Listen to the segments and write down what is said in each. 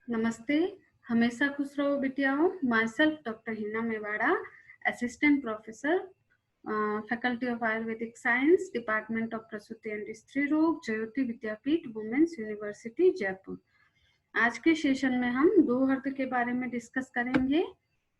नमस्ते। हमेशा खुश रहो बिटियाओं। Myself doctor Hina Mewada, assistant professor, faculty of ayurvedic science, department of प्रसूति एंड स्त्री रोग, जयोति विद्यापीठ, वुमेन्स यूनिवर्सिटी जयपुर। आज के सेशन में हम दोहर्द के बारे में डिस्कस करेंगे।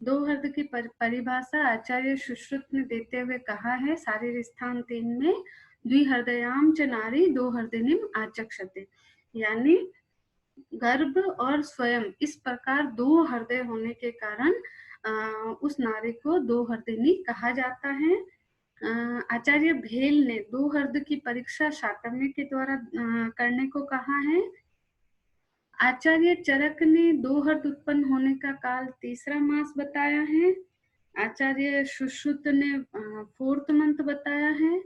दोहर्द की परिभाषा आचार्य सुश्रुत ने देते हुए कहा है, शारीर स्थान 3 में द्विहृदयाम च नारी दोहर्दिनीम आचक्षते, यानी गर्भ और स्वयं इस प्रकार दो हृदय होने के कारण उस नारी को दो हृदयनी कहा जाता है। आचार्य भेल ने दो हृदय की परीक्षा शाकम्य के द्वारा करने को कहा है। आचार्य चरक ने दो हृदय उत्पन्न होने का काल तीसरा मास बताया है। आचार्य सुश्रुत ने 4th मंथ बताया है।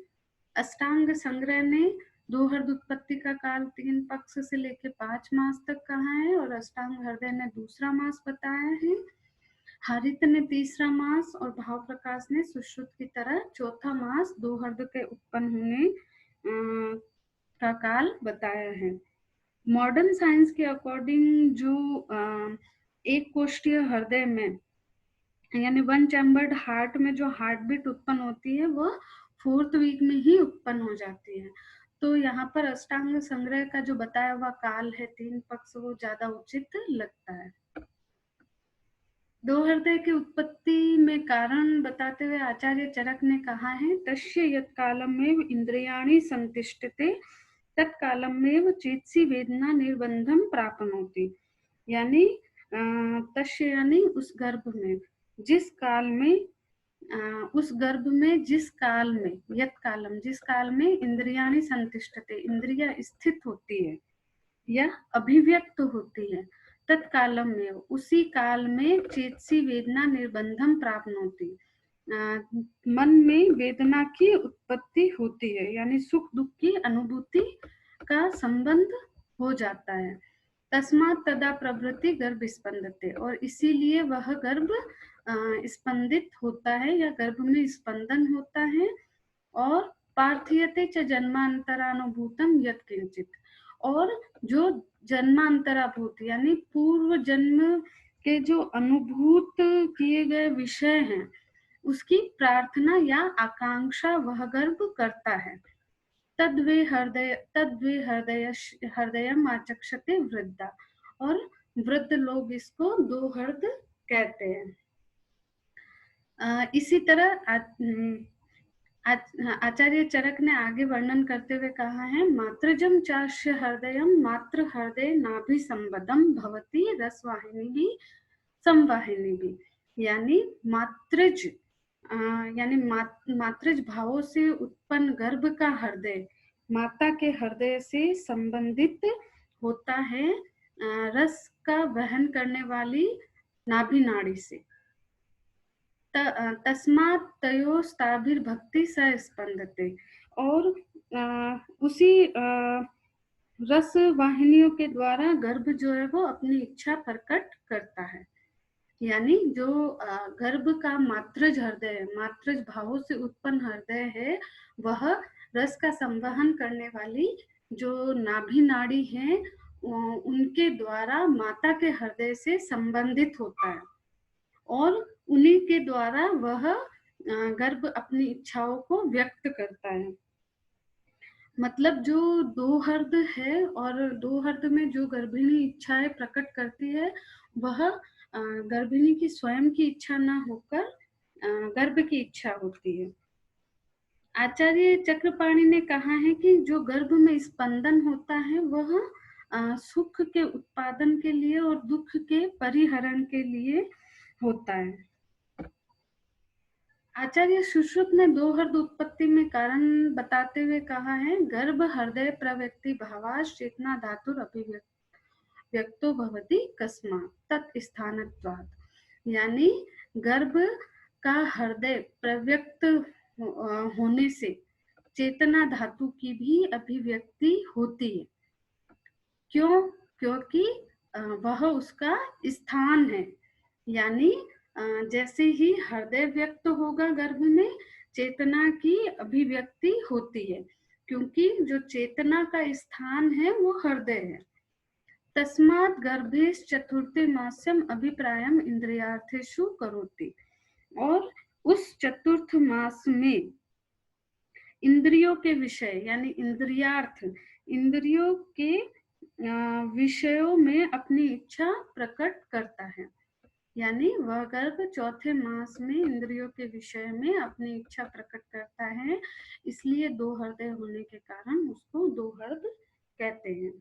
अष्टांग संग्रह ने दोहर्द उत्पत्ति का काल 3 पक्ष से लेकर 5 मास तक कहा है और अष्टांग हृदय ने दूसरा मास बताया है। हरित ने तीसरा मास और भाव प्रकाश ने सुश्रुत की तरह चौथा मास दोहर्द के उत्पन्न होने का काल बताया है। मॉडर्न साइंस के अकॉर्डिंग जो एक कोष्ठीय हृदय में यानी 1 चैम्बर्ड हार्ट में जो हार्ट बीट उत्पन्न होती है वह 4th वीक में ही उत्पन्न हो जाती है। तो यहाँ पर अष्टांग संग्रह का जो बताया हुआ काल है 3 पक्ष, वो ज्यादा उचित लगता है। दो हृदय की उत्पत्ति में कारण बताते हुए आचार्य चरक ने कहा है, तस्य यत्कालमेव इंद्रियाणि संतिष्ठते तत्कालमेव चेतसी वेदना निर्बंधम प्राप्नोति, यानी तस्य यानी उस गर्भ में, जिस काल में उस गर्भ में जिस काल में, यत कालम जिस काल में इंद्रियाणि संतिष्ठते इंद्रिया स्थित होती है या अभिव्यक्त होती है, तत्कालम में उसी काल में चेतसी वेदना निर्बंधम प्राप्नोति, मन में वेदना की उत्पत्ति होती है, यानी सुख दुख की अनुभूति का संबंध हो जाता है। तस्मात् तदा प्रभृति गर्भ स्पंदते, और इसीलिए वह गर्भ स्पंदित होता है या गर्भ में स्पंदन होता है। और पार्थीयते च जन्मांतरानुभूतम यत् किंचित, और जो जन्मांतराभूत यानी पूर्व जन्म के जो अनुभूत किए गए विषय हैं उसकी प्रार्थना या आकांक्षा वह गर्भ करता है। तद्वे हृदयम आचक्षते वृद्धा, और वृद्ध लोग इसको दो हृदय कहते हैं। इसी तरह आचार्य चरक ने आगे वर्णन करते हुए कहा है, मातृजम चास्य हृदयम मातृ हृदय नाभि संबदम भवती रसवाहिनी भी संवाहिनी भी, यानी मातृज यानी मातृज भावों से उत्पन्न गर्भ का हृदय माता के हृदय से संबंधित होता है रस का वहन करने वाली नाभि नाड़ी से। तस्मात् तयोस्ताभिर्भक्ति स स्पंदते, और उसी रस वाहिनियों के द्वारा गर्भ जो है वो अपनी इच्छा प्रकट करता है। यानी जो गर्भ का मातृज हृदय, मातृज भावों से उत्पन्न हृदय है, वह रस का संवहन करने वाली जो नाभि नाड़ी है उनके द्वारा माता के हृदय से संबंधित होता है, और उन्हीं के द्वारा वह गर्भ अपनी इच्छाओं को व्यक्त करता है। मतलब जो दो हृद है और दो हृद में जो गर्भिणी इच्छाएं प्रकट करती है वह गर्भिणी की स्वयं की इच्छा ना होकर गर्भ की इच्छा होती है। आचार्य चक्रपाणी ने कहा है कि जो गर्भ में स्पंदन होता है वह सुख के उत्पादन के लिए और दुख के परिहरण के लिए होता है। आचार्य सुश्रुत ने दो हृदय उत्पत्ति में कारण बताते हुए कहा है, गर्भ हृदय प्रव्यक्ति भावाश चेतना धातुर अभिव्यक्तो भवति कस्मात् तत्स्थानत्वात्, यानी गर्भ का हृदय प्रव्यक्त होने से चेतना धातु की भी अभिव्यक्ति होती है। क्यों? क्योंकि वह उसका स्थान है, यानी जैसे ही हृदय व्यक्त होगा गर्भ में चेतना की अभिव्यक्ति होती है, क्योंकि जो चेतना का स्थान है वो हृदय है। तस्मात् गर्भेश्चतुर्थे मास्यम अभिप्रायम इंद्रियार्थेषु करोति। और उस चतुर्थ मास में इंद्रियों के विषय यानी इंद्रियार्थ, इंद्रियों के विषयों में अपनी इच्छा प्रकट करता है। यानी वह गर्भ चौथे मास में इंद्रियों के विषय में अपनी इच्छा प्रकट करता है, इसलिए दो हृदय होने के कारण उसको दो हृदय कहते हैं।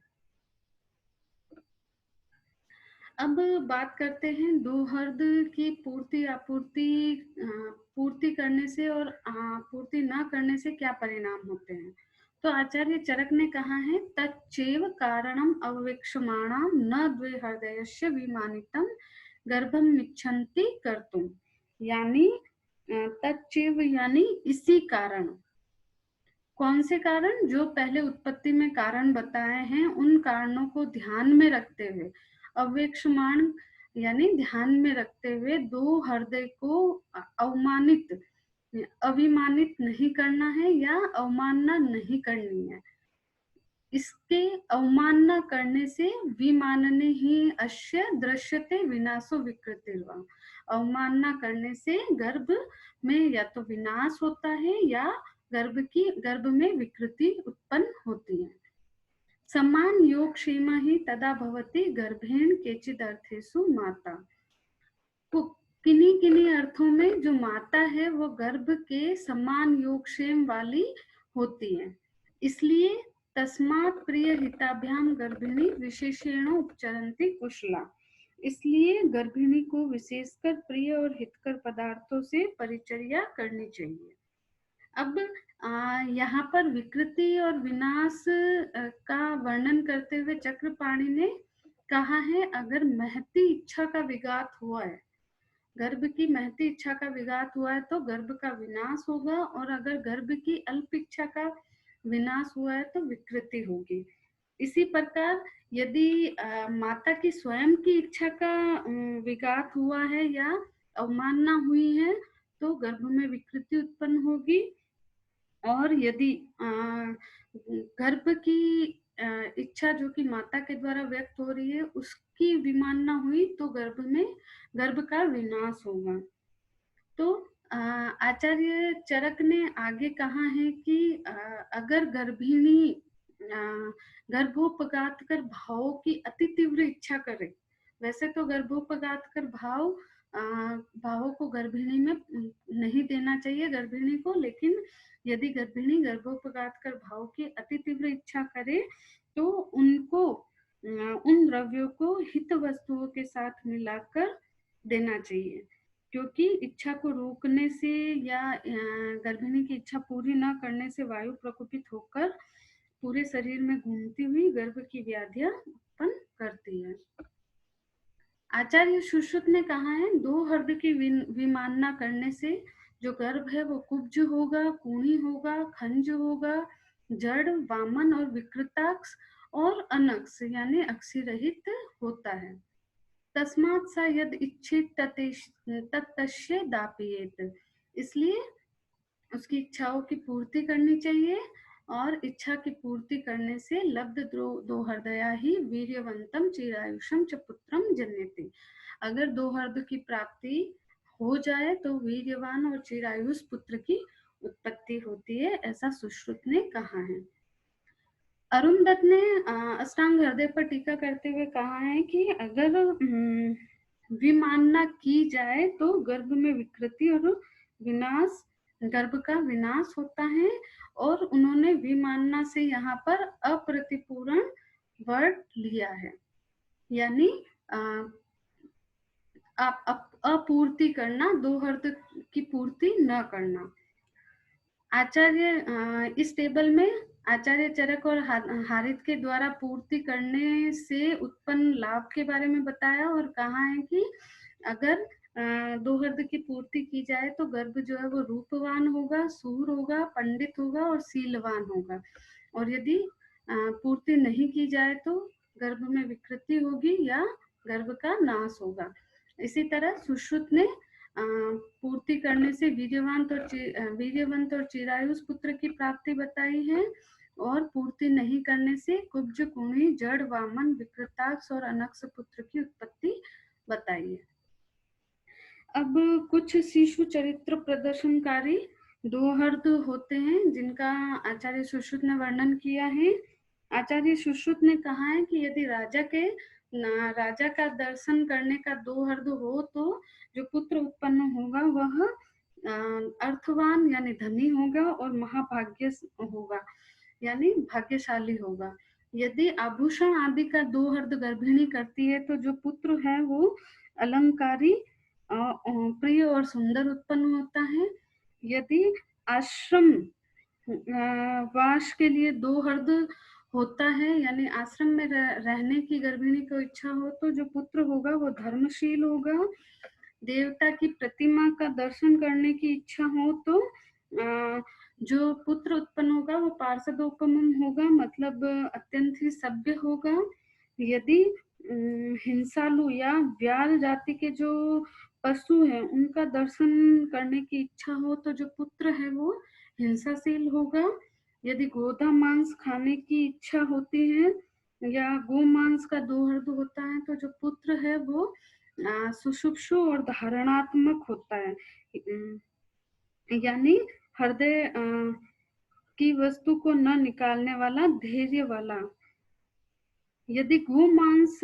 अब बात करते हैं दो हृदय की पूर्ति करने से और पूर्ति न करने से क्या परिणाम होते हैं। तो आचार्य चरक ने कहा है, तच्चैव कारणम अववेक्षमाणाम न द्वे हृदयस्य विमानितम गर्भम इच्छन्ति कर्तुम। यानी तच्चैव यानी इसी कारण। कौन से कारण? जो पहले उत्पत्ति में कारण बताए हैं उन कारणों को ध्यान में रखते हुए, अवेक्षमाण यानी ध्यान में रखते हुए दो हृदय को अवमानित अविमानित नहीं करना है या अवमानना नहीं करनी है। इसके अवमानना करने से विमानने ही अश्य दृश्यते विनाशो विकृतिर्वा। अवमानना करने से गर्भ में या तो विनाश होता है या गर्भ में विकृति उत्पन्न होती है। समान योग क्षेमा ही तदा भवति गर्भेण केचिद अर्थेषु माता। तो किन्हीं किन्हीं अर्थों में जो माता है वो गर्भ के समान योगक्षेम वाली होती है। इसलिए तस्मात् प्रिय हिताभ्याम गर्भिणी विशेषेण उपचरन्ति कुशला। इसलिए गर्भिणी को विशेषकर प्रिय और हितकर पदार्थों से परिचर्या करनी चाहिए। अब यहाँ पर विकृति और विनाश का वर्णन करते हुए चक्रपाणि ने कहा है, अगर महती इच्छा का विघात हुआ है, गर्भ की महती इच्छा का विघात हुआ है तो गर्भ का विनाश होगा, और अगर गर्भ की अल्प इच्छा का विनाश हुआ है तो विकृति होगी। इसी प्रकार यदि माता की स्वयं की इच्छा का विघात हुआ है या अवमानना हुई है तो गर्भ में विकृति उत्पन्न होगी, और यदि गर्भ की इच्छा जो कि माता के द्वारा व्यक्त हो रही है उसकी विमानना हुई तो गर्भ का विनाश होगा। तो आचार्य चरक ने आगे कहा है कि अगर गर्भिणी गर्भोपघात कर भावों की अति तीव्र इच्छा करे, वैसे तो गर्भोपघात कर भावों को गर्भिणी में नहीं देना चाहिए गर्भिणी को, लेकिन यदि गर्भिणी गर्भोपघात कर भाव की अति तीव्र इच्छा करे तो उनको उन द्रव्यों को हित वस्तुओं के साथ मिलाकर देना चाहिए, क्योंकि इच्छा को रोकने से या गर्भिणी की इच्छा पूरी न करने से वायु प्रकोपित होकर पूरे शरीर में घूमती हुई गर्भ की व्याधियां उत्पन्न करती है। आचार्य सुश्रुत ने कहा है, दो हृदय की विमानना करने से जो गर्भ है वो कुब्ज होगा, कूणी होगा, खंज होगा, जड़, वामन और विकृताक्ष और अनक्ष यानी अक्षी रहित होता है। तस्मात् सा यद इच्छित तत्तस्य दापयेत। इसलिए उसकी इच्छाओं की पूर्ति करनी चाहिए, और इच्छा की पूर्ति करने से लब्ध दो हृदया ही वीर्यवंतम चिरायुषम च पुत्रम जन्यते। अगर दो हृदय की प्राप्ति हो जाए तो वीर्यवान और चिरायुष पुत्र की उत्पत्ति होती है, ऐसा सुश्रुत ने कहा है। अरुणदत्त ने अष्टांग हृदय पर टीका करते हुए कहा है कि अगर विमानना की जाए तो गर्भ में विकृति और विनाश, गर्भ का विनाश होता है। और उन्होंने विमानना से यहाँ पर अप्रतिपूर्ण वर्ड लिया है, यानी अपूर्ति करना, दो हृदय की पूर्ति न करना। आचार्य इस टेबल में आचार्य चरक और हारित के द्वारा पूर्ति करने से उत्पन्न लाभ के बारे में बताया, और कहा है कि अगर दो हृदय की पूर्ति की जाए तो गर्भ जो है वो रूपवान होगा, सूर होगा, पंडित होगा और शीलवान होगा, और यदि पूर्ति नहीं की जाए तो गर्भ में विकृति होगी या गर्भ का नाश होगा। इसी तरह सुश्रुत ने पूर्ति करने से वीर्यवंत और चिरायुष पुत्र की प्राप्ति बताई है, और पूर्ति नहीं करने से कुब्ज, कुणी, जड़, वामन, विकृताक्ष और अनक्ष पुत्र की उत्पत्ति बताइए। अब कुछ शिशु चरित्र प्रदर्शनकारी दोहर्द होते हैं जिनका आचार्य सुश्रुत ने वर्णन किया है। आचार्य सुश्रुत ने कहा है कि यदि राजा का दर्शन करने का दोहर्द हो तो जो पुत्र उत्पन्न होगा वह अर्थवान यानी धनी होगा और महाभाग्य होगा यानी भाग्यशाली होगा। यदि आभूषण आदि का दोहर्द गर्भिणी करती है तो जो पुत्र है वो अलंकारी, प्रिय और सुंदर उत्पन्न होता है। यदि आश्रम वास के लिए दोहर्द होता है यानी आश्रम में रहने की गर्भिणी को इच्छा हो तो जो पुत्र होगा वो धर्मशील होगा। देवता की प्रतिमा का दर्शन करने की इच्छा हो तो जो पुत्र उत्पन्न होगा वो पार्षदोपम होगा, मतलब अत्यंत ही सभ्य होगा। यदि हिंसालु या व्याल जाति के जो पशु है उनका दर्शन करने की इच्छा हो तो जो पुत्र है वो हिंसाशील होगा। यदि गोदा मांस खाने की इच्छा होती है या गो मांस का दोहर्द होता है तो जो पुत्र है वो सुषुप्सु और धारणात्मक होता है यानी हृदय की वस्तु को न निकालने वाला, धैर्य वाला। यदि गो मांस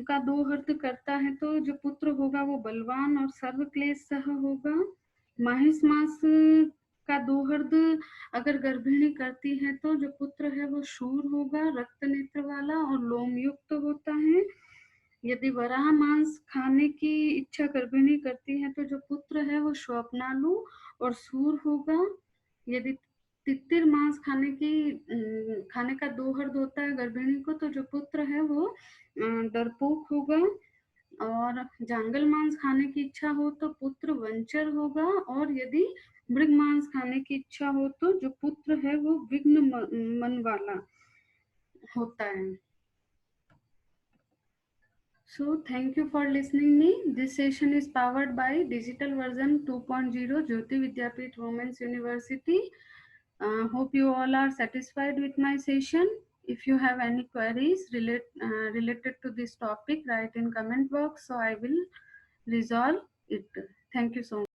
का दोहर्द करता है तो जो पुत्र होगा वो बलवान और सर्व क्लेश सह होगा। माहिस मांस का दोहर्द अगर गर्भिणी करती है तो जो पुत्र है वो शूर होगा, रक्त नेत्र वाला और लोम युक्त होता है। यदि वराह मांस खाने की इच्छा गर्भिणी करती है तो जो पुत्र है वो स्वप्नालु और सूर होगा। यदि तित्तिर मांस खाने का दोहर्द होता है गर्भिणी को तो जो पुत्र है वो डरपोक होगा। और जांगल मांस खाने की इच्छा हो तो पुत्र वंचर होगा। और यदि मृग मांस खाने की इच्छा हो तो जो पुत्र है वो विघ्न मन वाला होता है। So thank you for listening me. This session is powered by digital version 2.0 Jyoti Vidyapeeth Women's University. Hope you all are satisfied with my session. If you have any queries related to this topic, write in comment box so I will resolve it. Thank you so much.